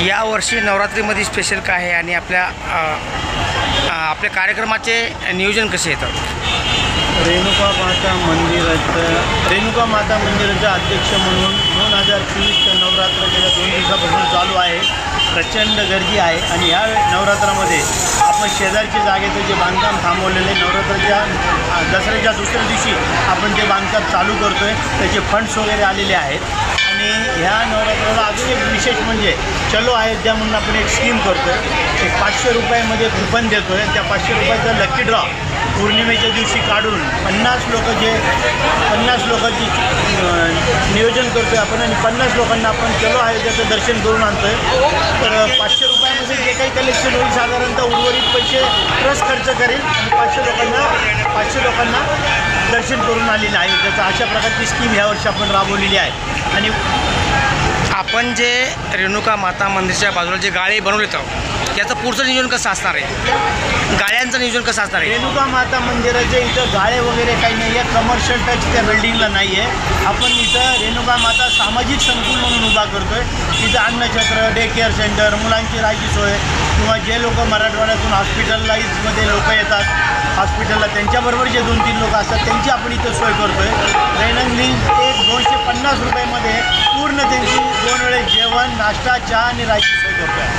या वर्षी नवरात्रीमध्ये स्पेशल काय आहे आणि आपल्या कार्यक्रमाचे नियोजन कसे येतात? रेणुका माता मंदिराचे अध्यक्ष म्हणून 2024 नवरात्र गेल्या 2 दिवसापासून चालू आहे. प्रचंड गर्दी आहे आणि ह्या नवरात्रामध्ये आपण शेजारच्या जागेचं जे बांधकाम थांबवलेले दसऱ्याच्या दुसऱ्या दिवशी आपण ते बांधकाम चालू करतो आहे. त्याचे फंड्स वगैरे आलेले आहेत. आणि ह्या नवरात्राला अजून एक विशेष म्हणजे चलो अयोध्या म्हणून आपण एक स्कीम करतो आहे. एक 500 रुपयामध्ये कुपन देतो आहे. त्या 500 रुपयाचा लकी ड्रॉ पौर्णिमेच्या दिवशी काढून 50 लोकांची नियोजन करतो आहे आपण आणि 50 लोकांना आपण चलो अयोध्याचं दर्शन करून आणतो आहे. तर 500 रुपयामध्ये जे काही कलेक्शन होईल साधारणतः उर्वरित पैसे ट्रस्ट खर्च करेल आणि 500 लोकांना दर्शन करून आलेलं आहे. त्याचा अशा प्रकारची स्कीम यावर्षी आपण राबवलेली आहे. आणि आपण जे रेणुका माता मंदिराच्या बाजूला जे गाळे बनवले तर याचं पुढचं नियोजन कसं असणार आहे? गाळ्यांचं नियोजन कसं असणार आहे? रेणुका माता मंदिराचे इथं गाळे वगैरे काही नाही आहे. कमर्शियल टच त्या बिल्डिंगला नाही आहे. आपण इथं रेणुका माता सामाजिक संकुल म्हणून उभा करतो आहे. इथं अन्नछत्र, डे केअर सेंटर, मुलांची राहायची सोय किंवा जे लोक मराठवाड्यातून हॉस्पिटलाइजमध्ये लोक येतात हॉस्पिटलला त्यांच्याबरोबर जे 2-3 लोक असतात त्यांची आपण इथं सोय करतो आहे. दैनंदिन 250 रुपयामध्ये पूर्ण त्यांची 2 वेळेस जेवण, नाश्ता, चहा आणि राहायची सोय करतो आहे.